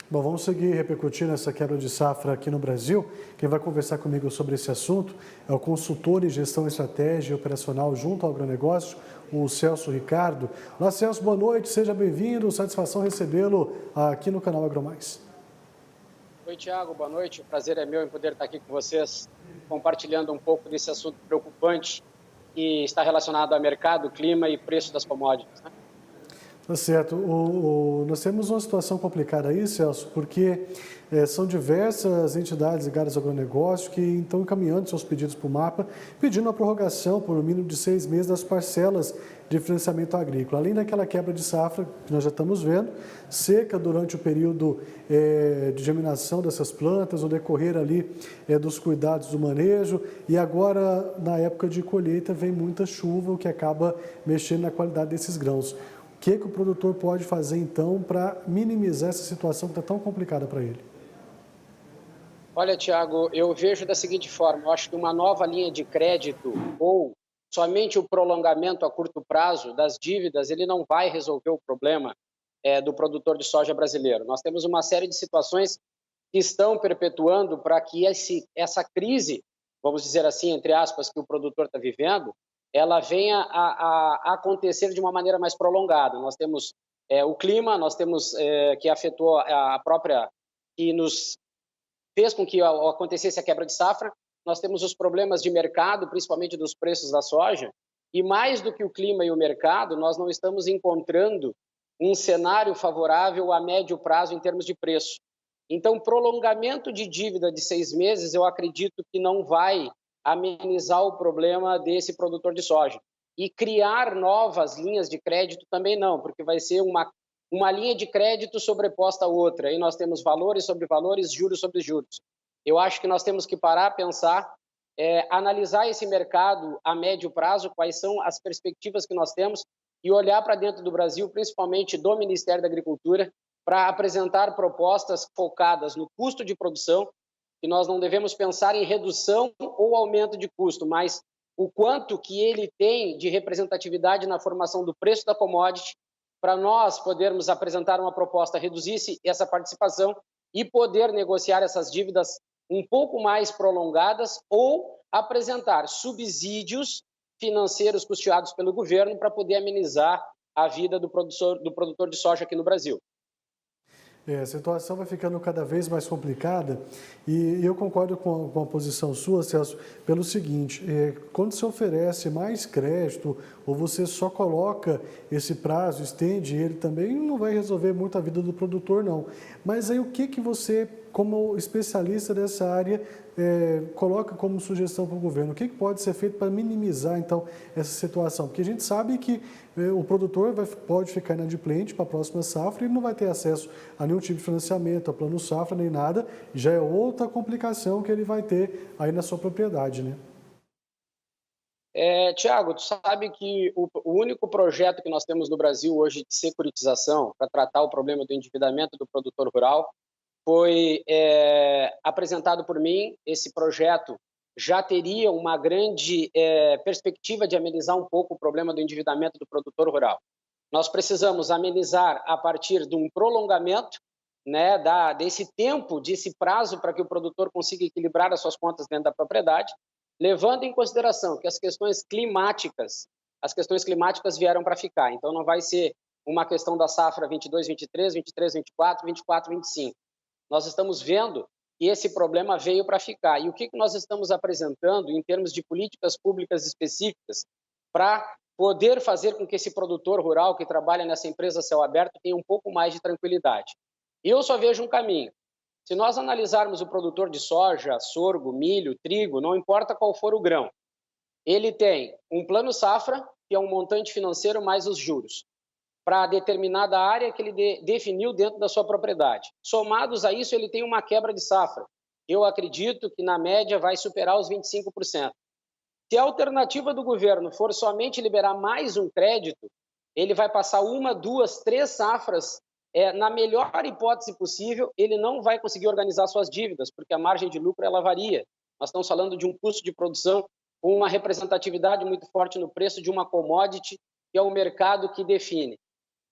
Bom, vamos seguir repercutindo essa quebra de safra aqui no Brasil. Quem vai conversar comigo sobre esse assunto é o consultor em gestão estratégica e operacional junto ao agronegócio, o Celso Ricardo. Olá, Celso, boa noite, seja bem-vindo, satisfação recebê-lo aqui no canal AgroMais. Oi, Tiago, boa noite. O prazer é meu em poder estar aqui com vocês, compartilhando um pouco desse assunto preocupante que está relacionado ao mercado, clima e preço das commodities, né? Tá certo. Nós temos uma situação complicada aí, Celso, porque são diversas entidades ligadas ao agronegócio que estão encaminhando seus pedidos para o MAPA, pedindo a prorrogação por um mínimo de 6 meses das parcelas de financiamento agrícola. Além daquela quebra de safra que nós já estamos vendo, seca durante o período de germinação dessas plantas, o decorrer ali dos cuidados do manejo, e agora, na época de colheita, vem muita chuva, o que acaba mexendo na qualidade desses grãos. O que o produtor pode fazer, então, para minimizar essa situação que está tão complicada para ele? Olha, Tiago, eu vejo da seguinte forma, eu acho que uma nova linha de crédito ou somente o prolongamento a curto prazo das dívidas, ele não vai resolver o problema do produtor de soja brasileiro. Nós temos uma série de situações que estão perpetuando para que essa crise, vamos dizer assim, entre aspas, que o produtor está vivendo, ela venha a acontecer de uma maneira mais prolongada. Nós temos o clima, nós temos que afetou a própria, que nos fez com que acontecesse a quebra de safra, nós temos os problemas de mercado, principalmente dos preços da soja, e mais do que o clima e o mercado, nós não estamos encontrando um cenário favorável a médio prazo em termos de preço. Então, prolongamento de dívida de 6 meses, eu acredito que não vai amenizar o problema desse produtor de soja. E criar novas linhas de crédito também não, porque vai ser uma linha de crédito sobreposta a outra. Aí nós temos valores sobre valores, juros sobre juros. Eu acho que nós temos que parar, pensar, analisar esse mercado a médio prazo, quais são as perspectivas que nós temos e olhar para dentro do Brasil, principalmente do Ministério da Agricultura, para apresentar propostas focadas no custo de produção, que nós não devemos pensar em redução ou aumento de custo, mas o quanto que ele tem de representatividade na formação do preço da commodity, para nós podermos apresentar uma proposta, reduzisse essa participação e poder negociar essas dívidas um pouco mais prolongadas ou apresentar subsídios financeiros custeados pelo governo para poder amenizar a vida do produtor de soja aqui no Brasil. A situação vai ficando cada vez mais complicada e eu concordo com a posição sua, Celso, pelo seguinte, quando se oferece mais crédito ou você só coloca esse prazo, estende ele também, não vai resolver muito a vida do produtor, não. Mas aí o que você, como especialista dessa área, coloca como sugestão para o governo? O que pode ser feito para minimizar, então, essa situação? Porque a gente sabe que o produtor pode ficar inadimplente para a próxima safra e não vai ter acesso a nenhum tipo de financiamento, a plano safra, nem nada. Já é outra complicação que ele vai ter aí na sua propriedade, né? Tiago, tu sabe que o único projeto que nós temos no Brasil hoje de securitização para tratar o problema do endividamento do produtor rural foi apresentado por mim. Esse projeto já teria uma grande perspectiva de amenizar um pouco o problema do endividamento do produtor rural. Nós precisamos amenizar a partir de um prolongamento, né, desse tempo, desse prazo para que o produtor consiga equilibrar as suas contas dentro da propriedade, levando em consideração que as questões climáticas vieram para ficar. Então não vai ser uma questão da safra 22, 23, 23, 24, 24, 25. Nós estamos vendo que esse problema veio para ficar. E o que nós estamos apresentando em termos de políticas públicas específicas para poder fazer com que esse produtor rural que trabalha nessa empresa a céu aberto tenha um pouco mais de tranquilidade? Eu só vejo um caminho. Se nós analisarmos o produtor de soja, sorgo, milho, trigo, não importa qual for o grão, ele tem um plano safra, que é um montante financeiro mais os juros, para determinada área que ele definiu dentro da sua propriedade. Somados a isso, ele tem uma quebra de safra. Eu acredito que, na média, vai superar os 25%. Se a alternativa do governo for somente liberar mais um crédito, ele vai passar uma, duas, três safras. Na melhor hipótese possível, ele não vai conseguir organizar suas dívidas, porque a margem de lucro ela varia. Nós estamos falando de um custo de produção com uma representatividade muito forte no preço de uma commodity, que é o mercado que define.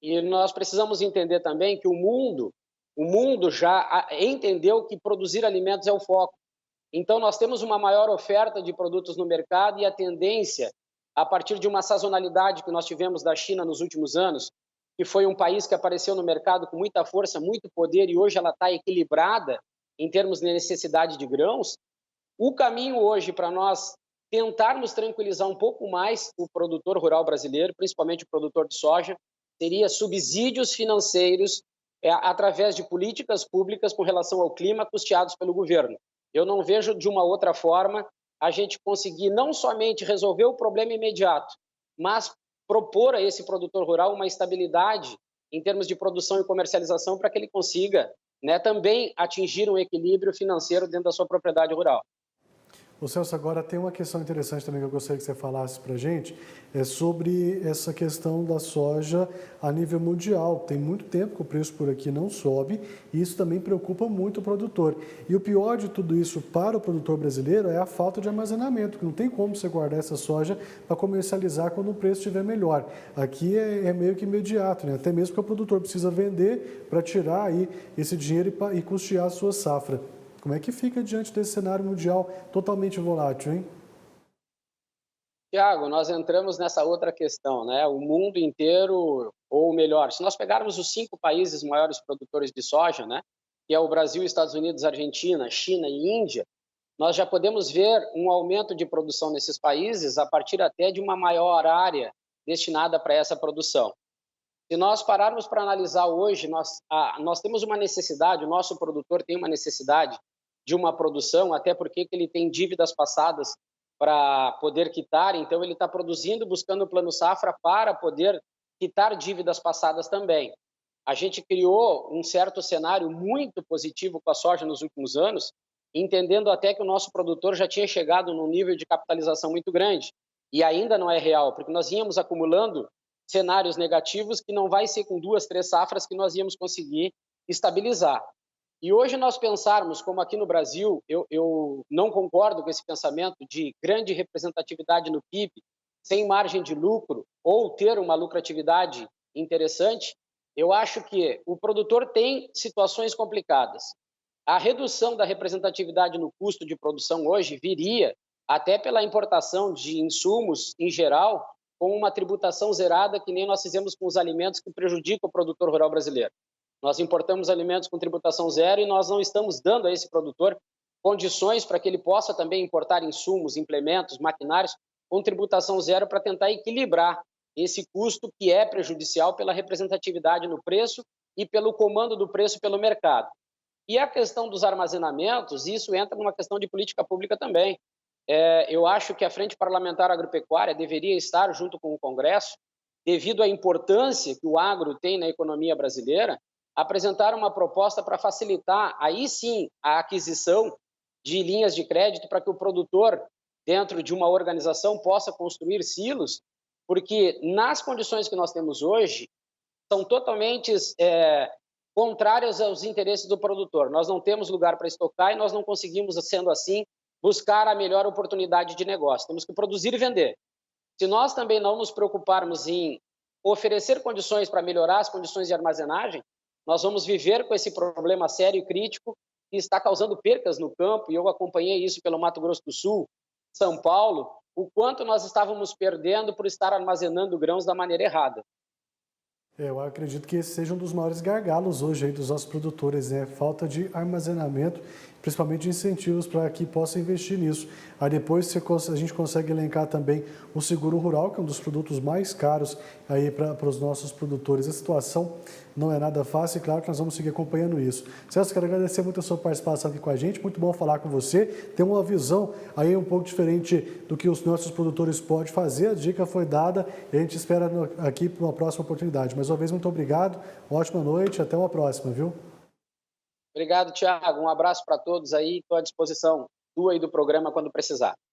E nós precisamos entender também que o mundo O mundo já entendeu que produzir alimentos é o foco. Então, nós temos uma maior oferta de produtos no mercado e a tendência, a partir de uma sazonalidade que nós tivemos da China nos últimos anos, que foi um país que apareceu no mercado com muita força, muito poder, e hoje ela está equilibrada em termos de necessidade de grãos. O caminho hoje para nós tentarmos tranquilizar um pouco mais o produtor rural brasileiro, principalmente o produtor de soja, seria subsídios financeiros através de políticas públicas com relação ao clima custeados pelo governo. Eu não vejo de uma outra forma a gente conseguir não somente resolver o problema imediato, mas propor a esse produtor rural uma estabilidade em termos de produção e comercialização para que ele consiga, né, também atingir um equilíbrio financeiro dentro da sua propriedade rural. Ô Celso, agora tem uma questão interessante também que eu gostaria que você falasse para a gente, é sobre essa questão da soja a nível mundial. Tem muito tempo que o preço por aqui não sobe e isso também preocupa muito o produtor. E o pior de tudo isso para o produtor brasileiro é a falta de armazenamento, que não tem como você guardar essa soja para comercializar quando o preço estiver melhor. Aqui é meio que imediato, né? Até mesmo que o produtor precisa vender para tirar aí esse dinheiro e custear a sua safra. Como é que fica diante desse cenário mundial totalmente volátil, hein? Tiago, nós entramos nessa outra questão, né? O mundo inteiro, ou melhor, se nós pegarmos os 5 países maiores produtores de soja, né? Que é o Brasil, Estados Unidos, Argentina, China e Índia, nós já podemos ver um aumento de produção nesses países a partir até de uma maior área destinada para essa produção. Se nós pararmos para analisar hoje, nós temos uma necessidade, o nosso produtor tem uma necessidade de uma produção, até porque ele tem dívidas passadas para poder quitar, então ele está produzindo, buscando o plano safra para poder quitar dívidas passadas também. A gente criou um certo cenário muito positivo com a soja nos últimos anos, entendendo até que o nosso produtor já tinha chegado num nível de capitalização muito grande, e ainda não é real, porque nós íamos acumulando cenários negativos que não vai ser com 2, 3 safras que nós íamos conseguir estabilizar. E hoje nós pensarmos, como aqui no Brasil, eu não concordo com esse pensamento de grande representatividade no PIB, sem margem de lucro, ou ter uma lucratividade interessante, eu acho que o produtor tem situações complicadas. A redução da representatividade no custo de produção hoje viria até pela importação de insumos em geral, com uma tributação zerada, que nem nós fizemos com os alimentos que prejudicam o produtor rural brasileiro. Nós importamos alimentos com tributação zero e nós não estamos dando a esse produtor condições para que ele possa também importar insumos, implementos, maquinários com tributação zero para tentar equilibrar esse custo que é prejudicial pela representatividade no preço e pelo comando do preço pelo mercado. E a questão dos armazenamentos, isso entra numa questão de política pública também. Eu acho que a Frente Parlamentar Agropecuária deveria estar junto com o Congresso, devido à importância que o agro tem na economia brasileira, apresentar uma proposta para facilitar, aí sim, a aquisição de linhas de crédito para que o produtor, dentro de uma organização, possa construir silos, porque nas condições que nós temos hoje, são totalmente contrárias aos interesses do produtor. Nós não temos lugar para estocar e nós não conseguimos, sendo assim, buscar a melhor oportunidade de negócio. Temos que produzir e vender. Se nós também não nos preocuparmos em oferecer condições para melhorar as condições de armazenagem, nós vamos viver com esse problema sério e crítico que está causando percas no campo, e eu acompanhei isso pelo Mato Grosso do Sul, São Paulo, o quanto nós estávamos perdendo por estar armazenando grãos da maneira errada. Eu acredito que esse seja um dos maiores gargalos hoje aí dos nossos produtores, né? Falta de armazenamento, principalmente de incentivos para que possa investir nisso. Aí depois a gente consegue elencar também o seguro rural, que é um dos produtos mais caros aí para os nossos produtores. A situação não é nada fácil e claro que nós vamos seguir acompanhando isso. Celso, quero agradecer muito a sua participação aqui com a gente, muito bom falar com você. Tem uma visão aí um pouco diferente do que os nossos produtores podem fazer, a dica foi dada e a gente espera aqui para uma próxima oportunidade. Mais uma vez, muito obrigado, ótima noite, até uma próxima, viu? Obrigado, Tiago. Um abraço para todos aí, estou à disposição tua e do programa quando precisar.